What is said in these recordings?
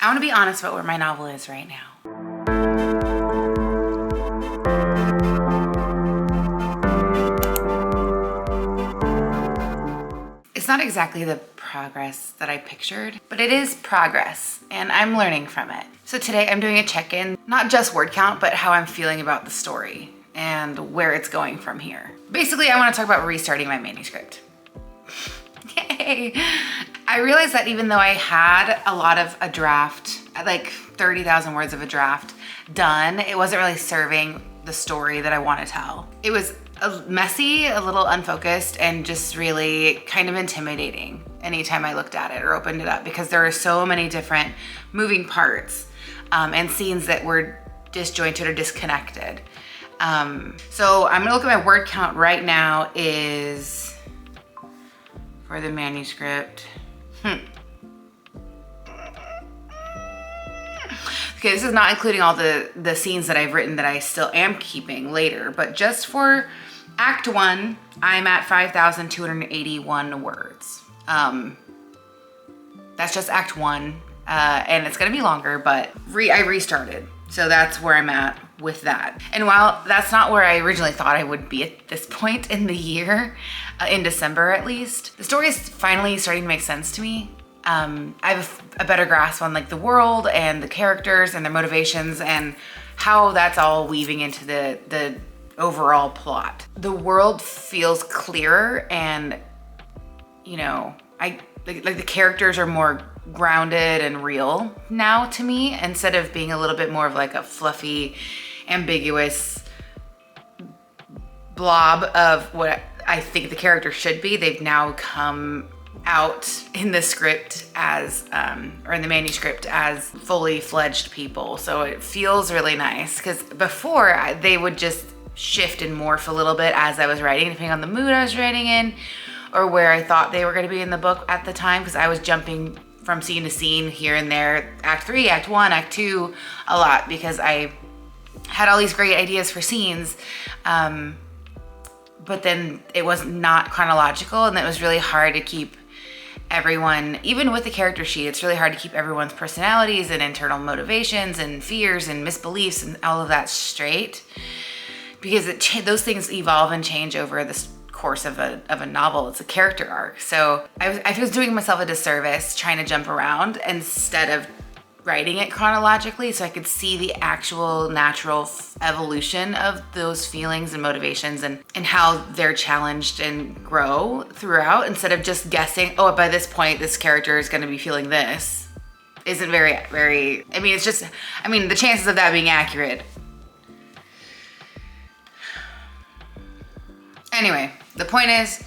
I want to be honest about where my novel is right now. It's not exactly the progress that I pictured, but it is progress and I'm learning from it. So today I'm doing a check-in, not just word count, but how I'm feeling about the story and where it's going from here. Basically, I want to talk about restarting my manuscript. Yay! I realized that even though I had a lot of a draft, like 30,000 words of a draft done, it wasn't really serving the story that I want to tell. It was messy, a little unfocused, and just really kind of intimidating anytime I looked at it or opened it up, because there are so many different moving parts and scenes that were disjointed or disconnected. So I'm gonna look at my word count right now is, for the manuscript, Okay, this is not including all the scenes that I've written that I still am keeping later, but just for Act 1, I'm at 5,281 words. That's just Act 1, and it's gonna be longer, but I restarted. So that's where I'm at with that. And while that's not where I originally thought I would be at this point in the year, in December at least, the story is finally starting to make sense to me. I have a better grasp on like the world and the characters and their motivations and how that's all weaving into the overall plot. The world feels clearer, and you know, like the characters are more grounded and real now to me, instead of being a little bit more of like a fluffy, ambiguous blob of what I think the character should be. They've now come out in the script as, or in the manuscript as fully fledged people. So it feels really nice, because before they would just shift and morph a little bit as I was writing, depending on the mood I was writing in or where I thought they were going to be in the book at the time, because I was jumping from scene to scene here and there, Act 3, Act 1, Act 2, a lot, because I had all these great ideas for scenes, but then it was not chronological, and it was really hard to keep everyone, even with the character sheet, it's really hard to keep everyone's personalities and internal motivations and fears and misbeliefs and all of that straight, because those things evolve and change over the course of a novel. It's a character arc. So I was doing myself a disservice trying to jump around instead of writing it chronologically, so I could see the actual natural evolution of those feelings and motivations and how they're challenged and grow throughout, instead of just guessing, oh, by this point this character is going to be feeling this. Isn't very, I mean, it's just, I mean, the chances of that being accurate. Anyway, the point is,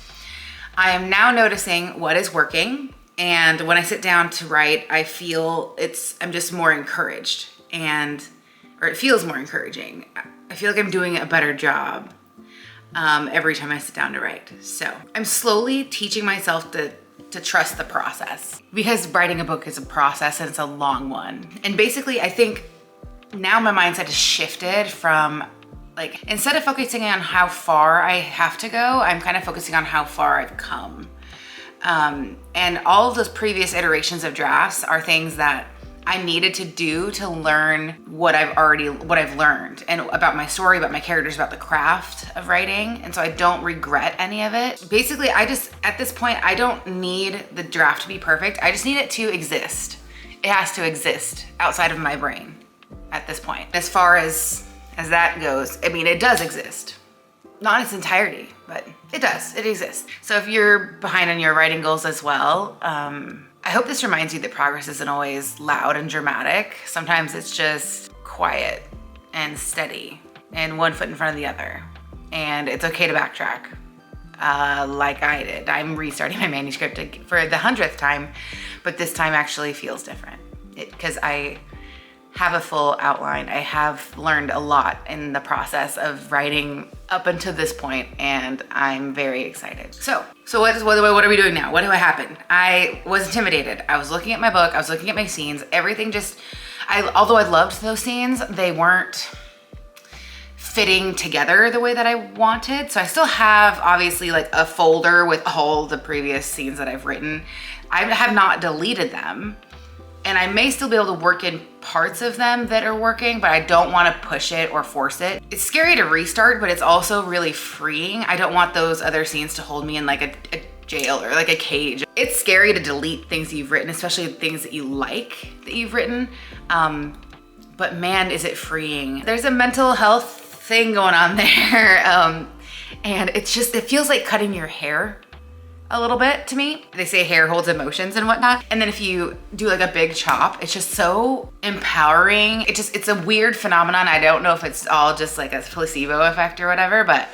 I am now noticing what is working. And when I sit down to write, I feel I'm just more encouraged, or it feels more encouraging. I feel like I'm doing a better job every time I sit down to write. So I'm slowly teaching myself to trust the process, because writing a book is a process and it's a long one. And basically, I think now my mindset has shifted from, like, instead of focusing on how far I have to go, I'm kind of focusing on how far I've come. And all of those previous iterations of drafts are things that I needed to do to learn what I've learned, and about my story, about my characters, about the craft of writing. And so I don't regret any of it. Basically, at this point, I don't need the draft to be perfect. I just need it to exist. It has to exist outside of my brain at this point. As far as that goes, I mean, it does exist. Not in its entirety, but it exists. So if you're behind on your writing goals as well, I hope this reminds you that progress isn't always loud and dramatic. Sometimes it's just quiet and steady and one foot in front of the other. And it's okay to backtrack, like I did. I'm restarting my manuscript for the 100th time, but this time actually feels different because I have a full outline. I have learned a lot in the process of writing up until this point, and I'm very excited. So what are we doing now? What happened? I was intimidated. I was looking at my book, I was looking at my scenes, everything although I loved those scenes, they weren't fitting together the way that I wanted. So I still have obviously like a folder with all the previous scenes that I've written. I have not deleted them. and I may still be able to work in parts of them that are working, but I don't want to push it or force it. It's scary to restart, but it's also really freeing. I don't want those other scenes to hold me in like a jail or like a cage. It's scary to delete things you've written, especially things that you like that you've written. But man, is it freeing. There's a mental health thing going on there. And it feels like cutting your hair a little bit to me. They say hair holds emotions and whatnot. And then if you do like a big chop, it's just so empowering. It's a weird phenomenon. I don't know if it's all just like a placebo effect or whatever, but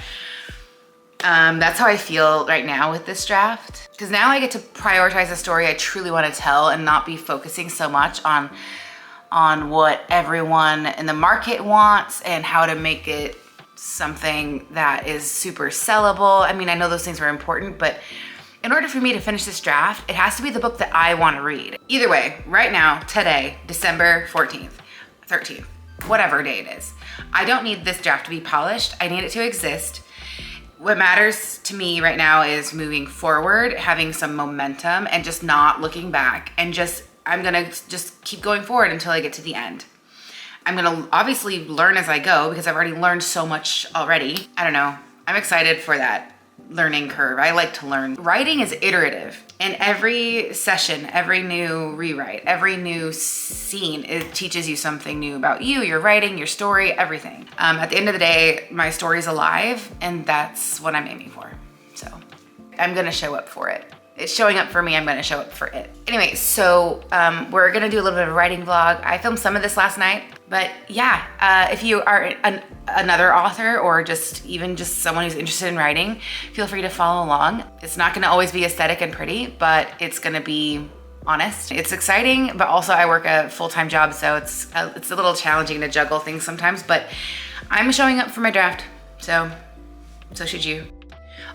that's how I feel right now with this draft. Because now I get to prioritize a story I truly want to tell and not be focusing so much on what everyone in the market wants and how to make it something that is super sellable. I mean, I know those things are important, but in order for me to finish this draft, it has to be the book that I want to read. Either way, right now, today, December 14th, 13th, whatever day it is, I don't need this draft to be polished. I need it to exist. What matters to me right now is moving forward, having some momentum, and just not looking back, and I'm gonna just keep going forward until I get to the end. I'm gonna obviously learn as I go because I've already learned so much already. I don't know, I'm excited for that learning curve. I like to learn. Writing is iterative, and every session, every new rewrite, every new scene, it teaches you something new about you, your writing, your story, everything. At the end of the day, my story's alive, and that's what I'm aiming for. So I'm gonna show up for it. It's showing up for me, I'm gonna show up for it. Anyway, so we're gonna do a little bit of a writing vlog. I filmed some of this last night, but yeah, if you are another author or even just someone who's interested in writing, feel free to follow along. It's not gonna always be aesthetic and pretty, but it's gonna be honest. It's exciting, but also I work a full-time job, so it's a little challenging to juggle things sometimes, but I'm showing up for my draft, so should you.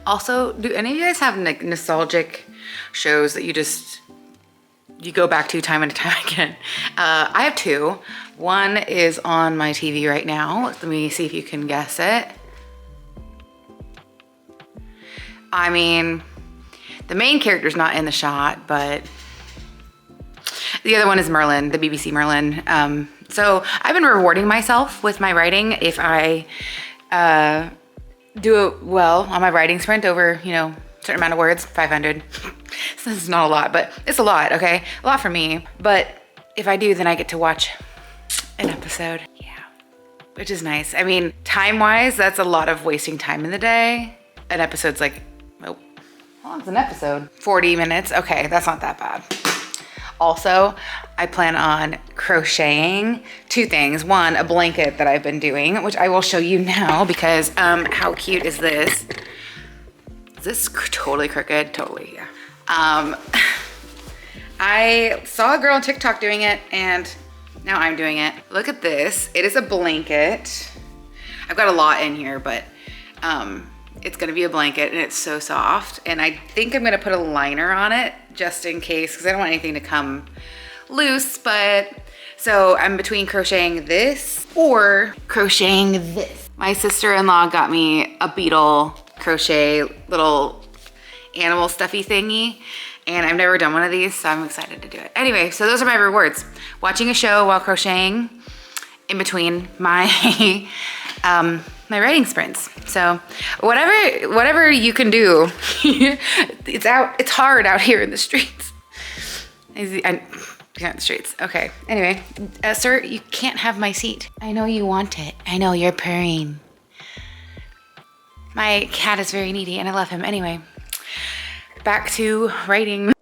Also, do any of you guys have like nostalgic shows that you go back to time and time again? I have two. One is on my TV right now. Let me see if you can guess it. I mean, the main character's not in the shot, but the other one is Merlin, the BBC Merlin. So I've been rewarding myself with my writing if I do it well on my writing sprint over, a certain amount of words, 500. So this is not a lot, but it's a lot, okay? A lot for me. But if I do, then I get to watch an episode. Yeah, which is nice. I mean, time-wise, that's a lot of wasting time in the day. An episode's like, oh, how long's an episode? 40 minutes, okay, that's not that bad. Also, I plan on crocheting two things. One, a blanket that I've been doing, which I will show you now because how cute is this? Is this totally crooked? Totally, yeah. I saw a girl on TikTok doing it and now I'm doing it. Look at this. It is a blanket. I've got a lot in here, but it's gonna be a blanket and it's so soft. And I think I'm gonna put a liner on it just in case, because I don't want anything to come loose, but so I'm between crocheting this or crocheting this. My sister-in-law got me a beetle crochet little animal stuffy thingy, and I've never done one of these, so I'm excited to do it. Anyway, so those are my rewards. Watching a show while crocheting in between my my writing sprints. So whatever you can do, it's hard out here in the streets. I'm in the streets. Okay. Anyway, sir, you can't have my seat. I know you want it. I know you're purring. My cat is very needy and I love him. Anyway, back to writing.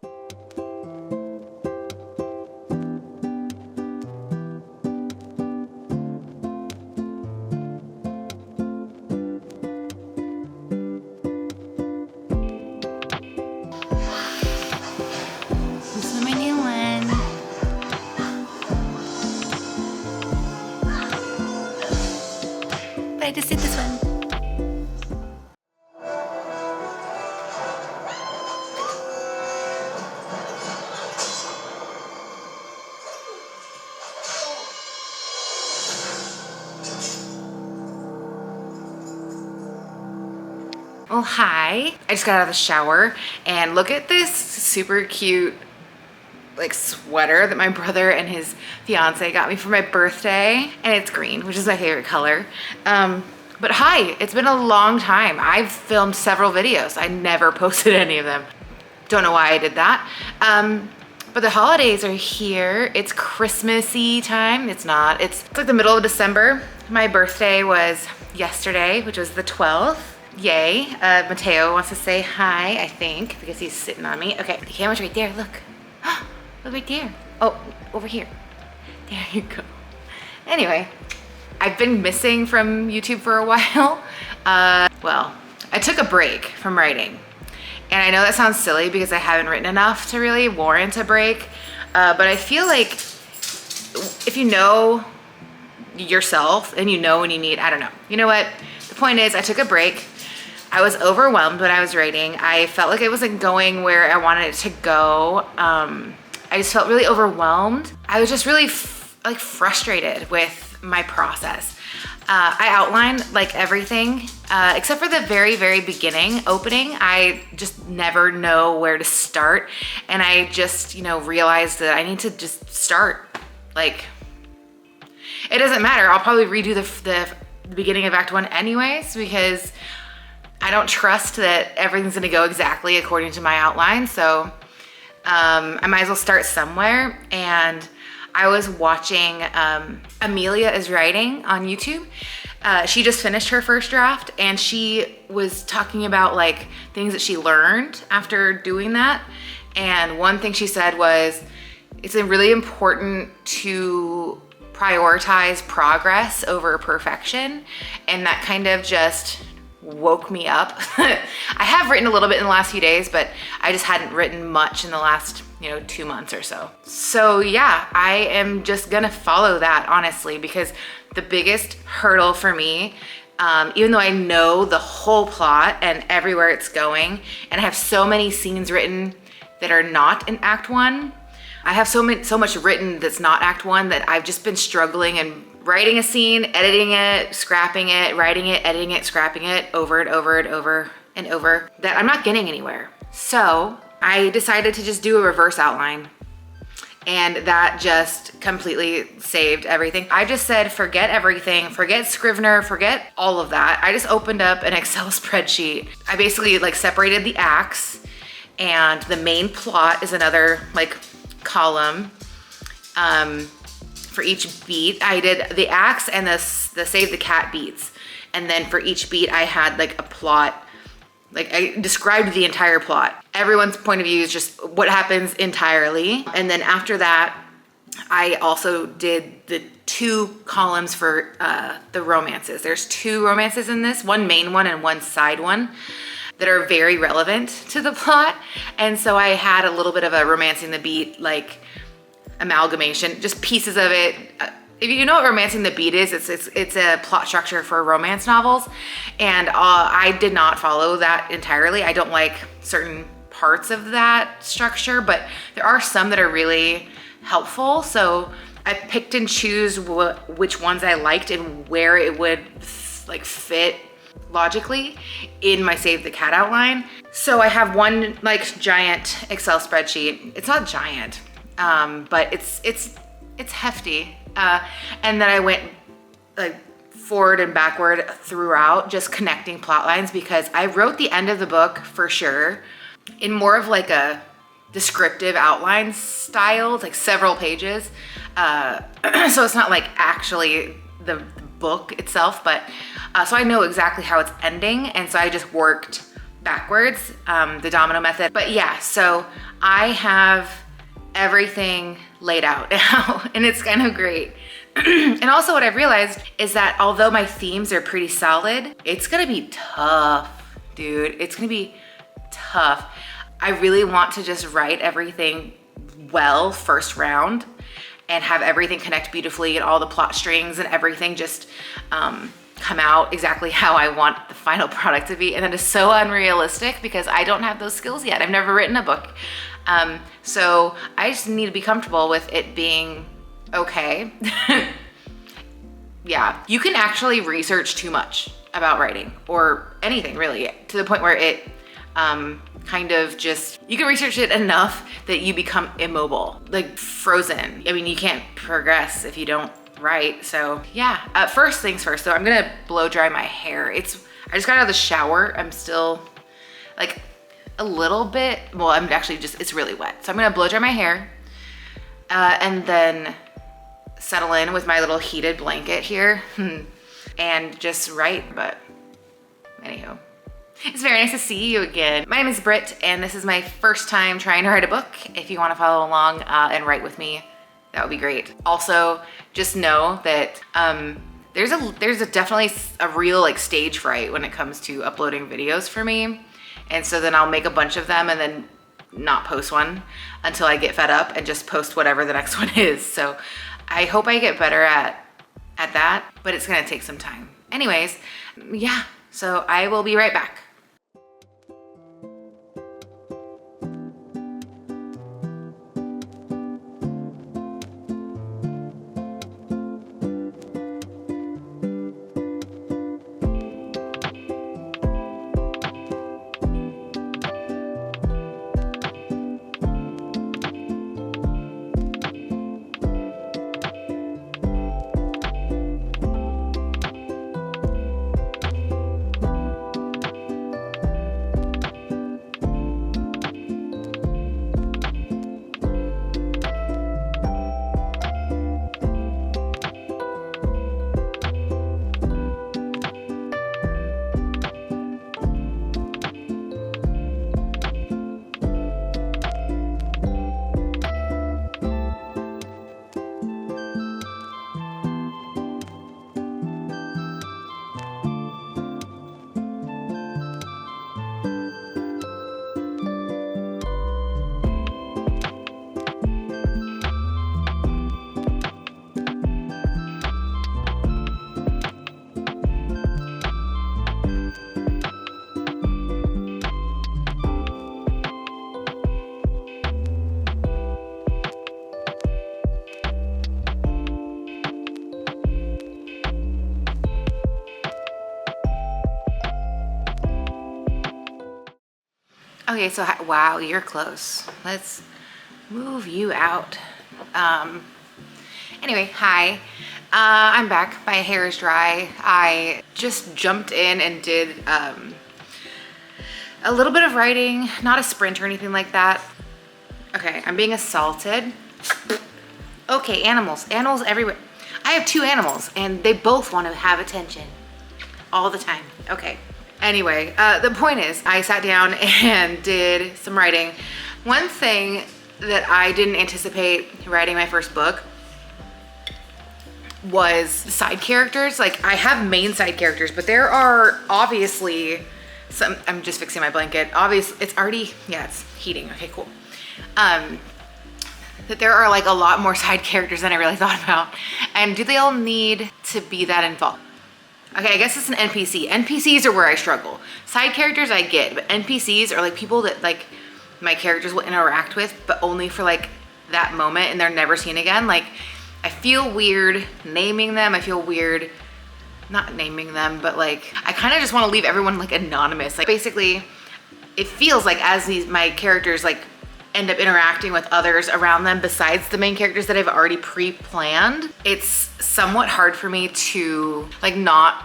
This is my new one. But I just did this one. Well, hi. I just got out of the shower and look at this super cute like sweater that my brother and his fiance got me for my birthday, and it's green, which is my favorite color. But hi, it's been a long time. I've filmed several videos. I never posted any of them. Don't know why I did that. But the holidays are here. It's Christmassy time. It's not. It's like the middle of December. My birthday was yesterday, which was the 12th. Yay. Mateo wants to say hi, I think, because he's sitting on me. Okay, the camera's right there. Look. Look right there. Oh, over here. There you go. Anyway, I've been missing from YouTube for a while. Well, I took a break from writing. And I know that sounds silly because I haven't written enough to really warrant a break. But I feel like if you know yourself and you know when you need, I don't know. You know what? The point is I took a break. I was overwhelmed when I was writing. I felt like it wasn't going where I wanted it to go. I just felt really overwhelmed. I was just really like frustrated with my process. I outlined like everything, except for the very, very beginning opening. I just never know where to start. And I just, realized that I need to just start. Like, it doesn't matter. I'll probably redo the beginning of Act 1 anyways, because I don't trust that everything's gonna go exactly according to my outline. So I might as well start somewhere. And I was watching Amelia is Writing on YouTube. She just finished her first draft, and she was talking about like things that she learned after doing that. And one thing she said was, it's really important to prioritize progress over perfection. And that kind of just woke me up. I have written a little bit in the last few days, but I just hadn't written much in the last 2 months or so. So yeah, I am just gonna follow that, honestly, because the biggest hurdle for me, even though I know the whole plot and everywhere it's going, and I have so many scenes written that are not in Act 1, I have so much written that's not Act 1 that I've just been struggling and writing a scene, editing it, scrapping it, writing it, editing it, scrapping it over and over and over and over, that I'm not getting anywhere. So I decided to just do a reverse outline, and that just completely saved everything. I just said, forget everything, forget Scrivener, forget all of that. I just opened up an Excel spreadsheet. I basically like separated the acts, and the main plot is another like column. For each beat, I did the acts and the save the cat beats. And then for each beat, I had like a plot. Like I described the entire plot. Everyone's point of view is just what happens entirely. And then after that, I also did the 2 columns for the romances. There's 2 romances in this, one main one and one side one, that are very relevant to the plot. And so I had a little bit of a romancing the beat, like amalgamation, just pieces of it. If you know what romancing the beat is, it's a plot structure for romance novels, and I did not follow that entirely. I don't like certain parts of that structure, but there are some that are really helpful. So I picked and choose which ones I liked and where it would like fit logically in my Save the Cat outline. So I have one like giant Excel spreadsheet. It's not giant, but it's hefty. And then I went like forward and backward throughout, just connecting plot lines, because I wrote the end of the book for sure in more of like a descriptive outline style, like several pages. So it's not like actually the book itself, but so I know exactly how it's ending. And so I just worked backwards, the domino method. But yeah, so I have everything laid out now, and it's kind of great. And also what I've realized is that although my themes are pretty solid, it's gonna be tough, dude. It's gonna be tough. I really want to just write everything well first round and have everything connect beautifully and all the plot strings and everything just come out exactly how I want the final product to be. And that is so unrealistic because I don't have those skills yet. I've never written a book. So I just need to be comfortable with it being okay. Yeah, you can actually research too much about writing or anything really, to the point where it kind of just, you can research it enough that you become immobile, like frozen. I mean, you can't progress if you don't write. So yeah, first things first though, I'm gonna blow dry my hair. I just got out of the shower. I'm still like a little bit, well, I'm actually just, it's really wet. So I'm gonna blow dry my hair and then settle in with my little heated blanket here and just write. But anywho, it's very nice to see you again. My name is Britt and this is my first time trying to write a book. If you want to follow along and write with me, that would be great. Also, just know that there's definitely a real like stage fright when it comes to uploading videos for me. And so then I'll make a bunch of them and then not post one until I get fed up and just post whatever the next one is. So I hope I get better at that, but it's gonna take some time. Anyways, yeah, so I will be right back. Okay, so wow, you're close. Let's move you out. Anyway, hi. I'm back. My hair is dry. I just jumped in and did a little bit of writing, not a sprint or anything like that. Okay, I'm being assaulted. Okay, animals everywhere. I have 2 animals and they both want to have attention all the time. Okay. Anyway, the point is I sat down and did some writing. One thing that I didn't anticipate writing my first book was side characters. Like I have main side characters, but there are obviously some, I'm just fixing my blanket. Obviously it's already, yeah, it's heating. Okay, cool. That there are like a lot more side characters than I really thought about. And do they all need to be that involved? Okay, I guess it's an NPC. NPCs are where I struggle. Side characters I get, but NPCs are like people that like my characters will interact with, but only for like that moment and they're never seen again. Like I feel weird naming them. I feel weird not naming them, but like I kind of just want to leave everyone like anonymous. Like basically it feels like as my characters like end up interacting with others around them besides the main characters that I've already pre-planned, it's somewhat hard for me to like not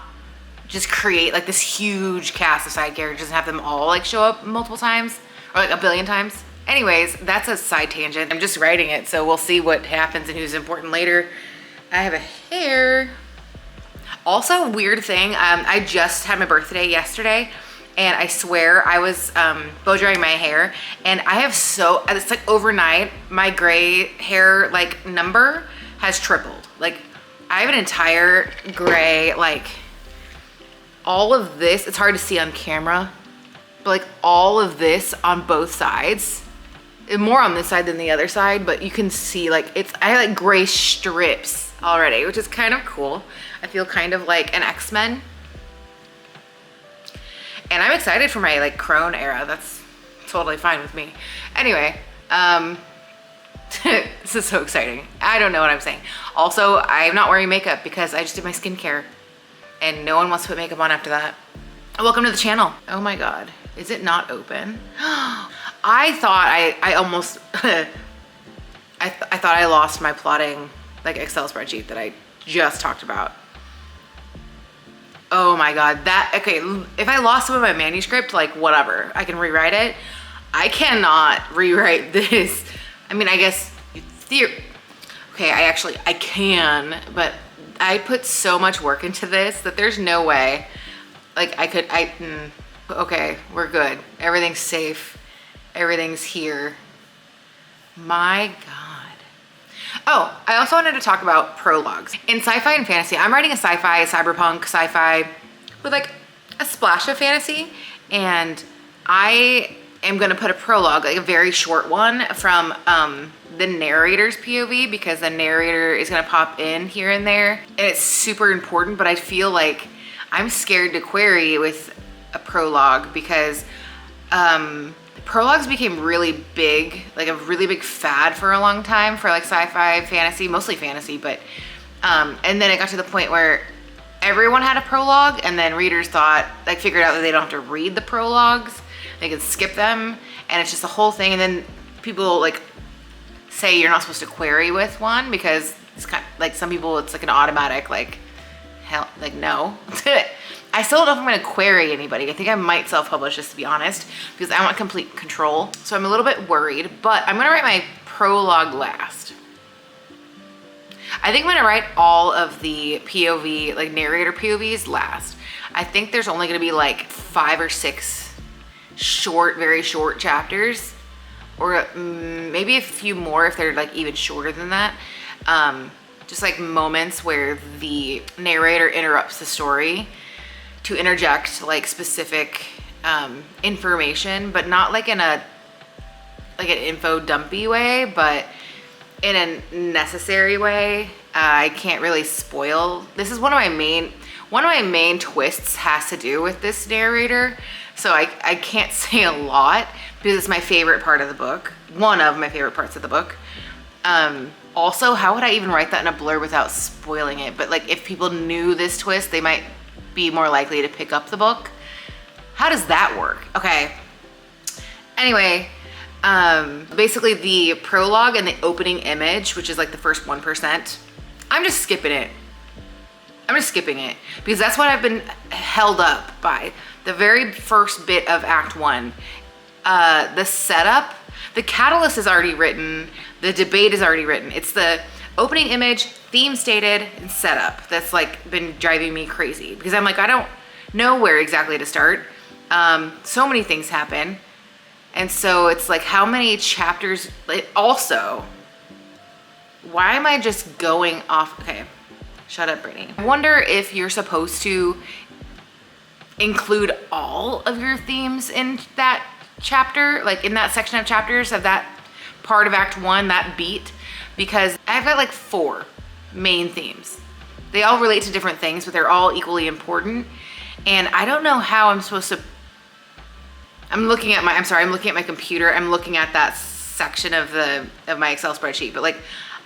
just create like this huge cast of side characters and have them all like show up multiple times or like a billion times. Anyways, that's a side tangent. I'm just writing it, so we'll see what happens and who's important later. I have a hair. Also, weird thing, I just had my birthday yesterday and I swear I was blow drying my hair and I have it's like overnight, my gray hair like number has tripled. Like I have an entire gray, like all of this, it's hard to see on camera, but like all of this on both sides, more on this side than the other side, but you can see like I have like gray strips already, which is kind of cool. I feel kind of like an X-Men. And I'm excited for my like crone era. That's totally fine with me. Anyway, this is so exciting. I don't know what I'm saying. Also, I'm not wearing makeup because I just did my skincare and no one wants to put makeup on after that. Welcome to the channel. Oh my God. Is it not open? I thought I almost, I thought I lost my plotting like Excel spreadsheet that I just talked about. Oh my God, okay, if I lost some of my manuscript, like whatever, I can rewrite it. I cannot rewrite this. I mean, I guess, okay, I can, but I put so much work into this that there's no way, like okay, we're good. Everything's safe. Everything's here. My God. Oh, I also wanted to talk about prologues. In sci-fi and fantasy, I'm writing a sci-fi, a cyberpunk sci-fi with like a splash of fantasy. And I am gonna put a prologue, like a very short one from the narrator's POV, because the narrator is gonna pop in here and there. And it's super important, but I feel like I'm scared to query with a prologue because prologues became really big, like a really big fad for a long time for like sci-fi, fantasy, mostly fantasy, but and then it got to the point where everyone had a prologue, and then readers figured out that they don't have to read the prologues, they can skip them, and it's just a whole thing. And then people like say you're not supposed to query with one because it's kind of like, some people it's like an automatic like, hell, like no. I still don't know if I'm gonna query anybody. I think I might self-publish this, to be honest, because I want complete control. So I'm a little bit worried, but I'm gonna write my prologue last. I think I'm gonna write all of the POV, like narrator POVs last. I think there's only gonna be like 5 or 6 short, very short chapters, or maybe a few more if they're like even shorter than that. Just like moments where the narrator interrupts the story to interject like specific information, but not like in an info dumpy way, but in a necessary way. I can't really spoil. This is one of my main twists has to do with this narrator. So I can't say a lot because it's my favorite part of the book. One of my favorite parts of the book. Also, how would I even write that in a blurb without spoiling it? But like if people knew this twist, they might be more likely to pick up the book. How does that work? Okay. Anyway, basically the prologue and the opening image, which is like the first 1%, I'm just skipping it. I'm just skipping it because that's what I've been held up by. The very first bit of Act 1, the setup, the catalyst is already written, the debate is already written. It's the opening image, theme stated, and setup that's like been driving me crazy because I'm like, I don't know where exactly to start. So many things happen. And so it's like, how many chapters, also, why am I just going off? Okay, shut up, Brittany. I wonder if you're supposed to include all of your themes in that chapter, like in that section of chapters of that part of Act 1, that beat, because I've got like 4 main themes. They all relate to different things, but they're all equally important. And I don't know how I'm supposed to, I'm looking at my computer. I'm looking at that section of my Excel spreadsheet, but like,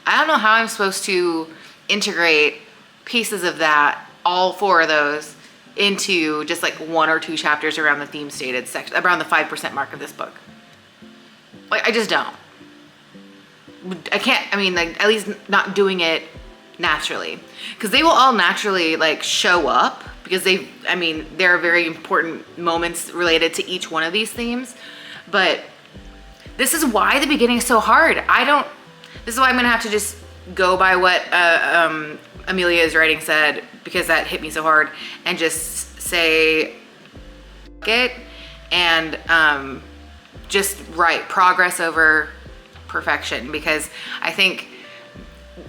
I don't know how I'm supposed to integrate pieces of that, all 4 of those, into just like 1 or 2 chapters around the theme stated section, around the 5% mark of this book. Like, I just don't. I can't, I mean, like, at least not doing it naturally, because they will all naturally like show up because there are very important moments related to each one of these themes. But this is why the beginning is so hard. This is why I'm gonna have to just go by what Amelia's writing said, because that hit me so hard, and just say it and just write progress over perfection, because I think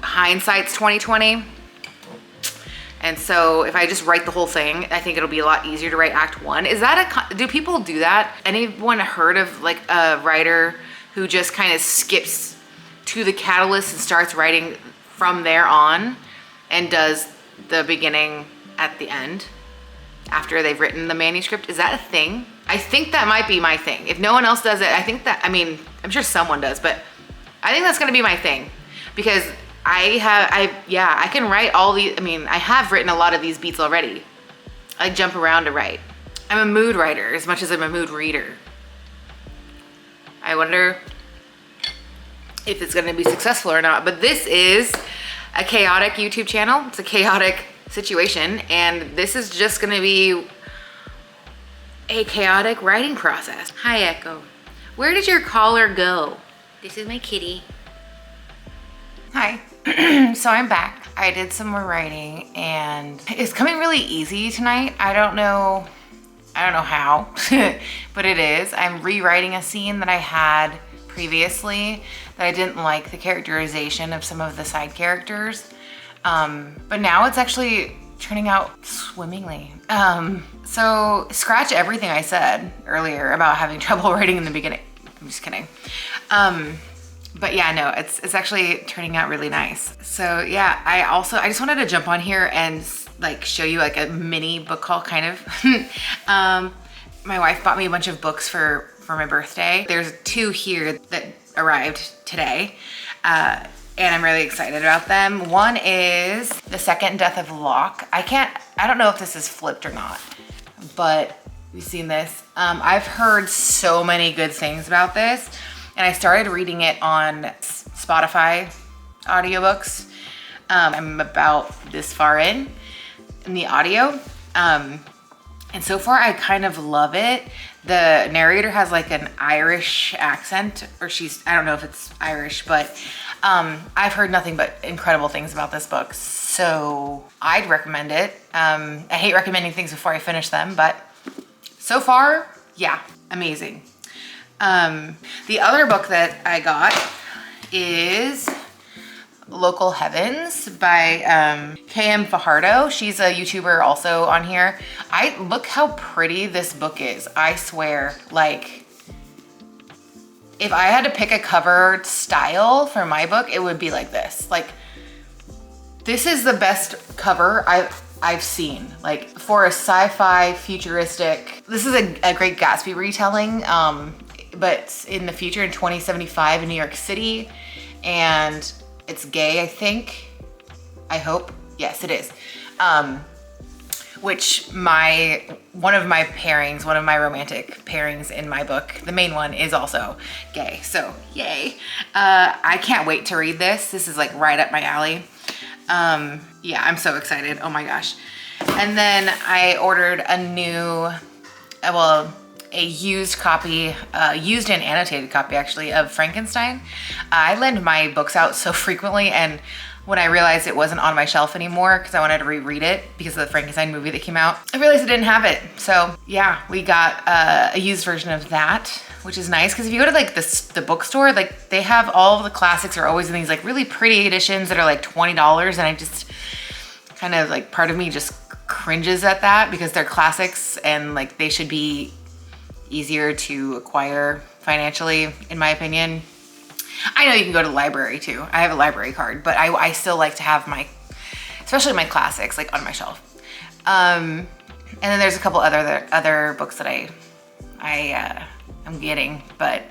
hindsight's 20/20. And so if I just write the whole thing, I think it'll be a lot easier to write Act 1. Do people do that? Anyone heard of like a writer who just kind of skips to the catalyst and starts writing from there on and does the beginning at the end after they've written the manuscript? Is that a thing? I think that might be my thing. If no one else does it, I think that, I'm sure someone does, but I think that's gonna be my thing, because I can write all these, I have written a lot of these beats already. I jump around to write. I'm a mood writer as much as I'm a mood reader. I wonder if it's gonna be successful or not, but this is a chaotic YouTube channel. It's a chaotic situation, and this is just gonna be a chaotic writing process. Hi, Echo. Where did your collar go? This is my kitty. Hi. So I'm back. I did some more writing, and it's coming really easy tonight. I don't know how, but it is. I'm rewriting a scene that I had previously that I didn't like the characterization of some of the side characters. But now it's actually turning out swimmingly. So scratch everything I said earlier about having trouble writing in the beginning. I'm just kidding. But yeah, no, it's actually turning out really nice. So yeah, I just wanted to jump on here and like show you like a mini book haul kind of. My wife bought me a bunch of books for my birthday. There's 2 here that arrived today. And I'm really excited about them. One is The Second Death of Locke. I don't know if this is flipped or not, but you've seen this. I've heard so many good things about this, and I started reading it on Spotify audiobooks. I'm about this far in the audio. And so far I kind of love it. The narrator has like an Irish accent, or I don't know if it's Irish, but I've heard nothing but incredible things about this book. So I'd recommend it. I hate recommending things before I finish them, but so far, yeah, amazing. The other book that I got is Local Heavens by KM Fajardo. She's a YouTuber also on here. Look how pretty this book is. I swear, like, if I had to pick a cover style for my book, it would be like this. Like, this is the best cover I've seen, like, for a sci-fi futuristic. This is a Great Gatsby retelling, but in the future in 2075 in New York City, and it's gay, I think. I hope. Yes, it is. Which one of my romantic pairings in my book, the main one, is also gay. So yay. I can't wait to read this. This is like right up my alley. Yeah, I'm so excited. Oh my gosh. And then I ordered a used copy, used and annotated copy actually, of Frankenstein. I lend my books out so frequently, and when I realized it wasn't on my shelf anymore because I wanted to reread it because of the Frankenstein movie that came out, I realized I didn't have it. So yeah, we got a used version of that, which is nice because if you go to like the bookstore, like they have all of the classics are always in these like really pretty editions that are like $20, and I just kind of like, part of me just cringes at that because they're classics and like they should be easier to acquire financially, in my opinion. I know you can go to the library too. I have a library card, but I still like to have especially my classics, like on my shelf. And then there's a couple other books that I'm getting, but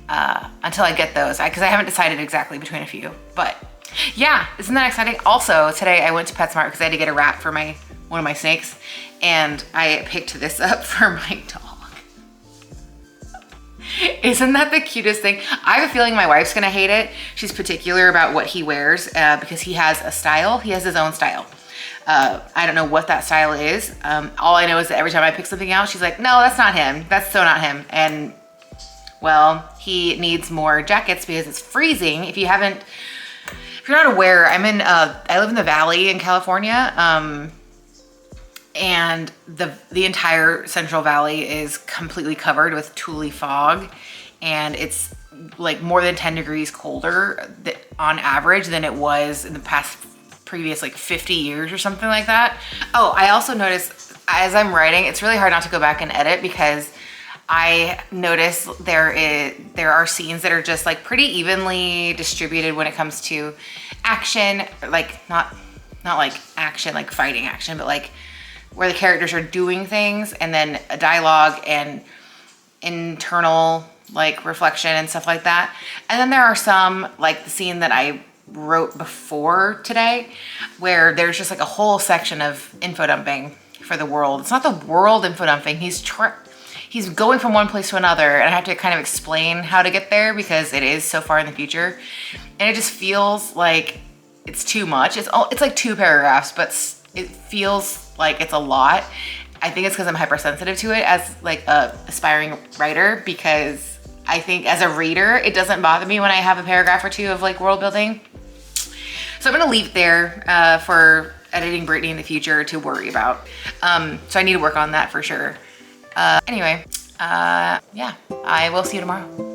until I get those, because I haven't decided exactly between a few. But yeah, isn't that exciting? Also, today I went to PetSmart because I had to get a wrap for one of my snakes, and I picked this up for my dog. Isn't that the cutest thing? I have a feeling my wife's gonna hate it. She's particular about what he wears because he has a style. He has his own style. I don't know what that style is. All I know is that every time I pick something out, she's like, no, that's not him. That's so not him. And well, he needs more jackets because it's freezing. If you're not aware, I live in the Valley in California. And the entire Central Valley is completely covered with tule fog, and it's like more than 10 degrees colder on average than it was in the previous like 50 years or something like that. Oh, I also noticed as I'm writing, it's really hard not to go back and edit because I notice there are scenes that are just like pretty evenly distributed when it comes to action, like not like action, like fighting action, but like where the characters are doing things, and then a dialogue and internal like reflection and stuff like that. And then there are some, like the scene that I wrote before today, where there's just like a whole section of info dumping for the world. It's not the world info dumping. He's going from one place to another, and I have to kind of explain how to get there because it is so far in the future. And it just feels like it's too much. It's like 2 paragraphs, but it feels like it's a lot. I think it's because I'm hypersensitive to it as like a aspiring writer, because I think as a reader, it doesn't bother me when I have a paragraph or 2 of like world building. So I'm gonna leave it there for editing Brittany in the future to worry about. So I need to work on that for sure. Anyway, yeah, I will see you tomorrow.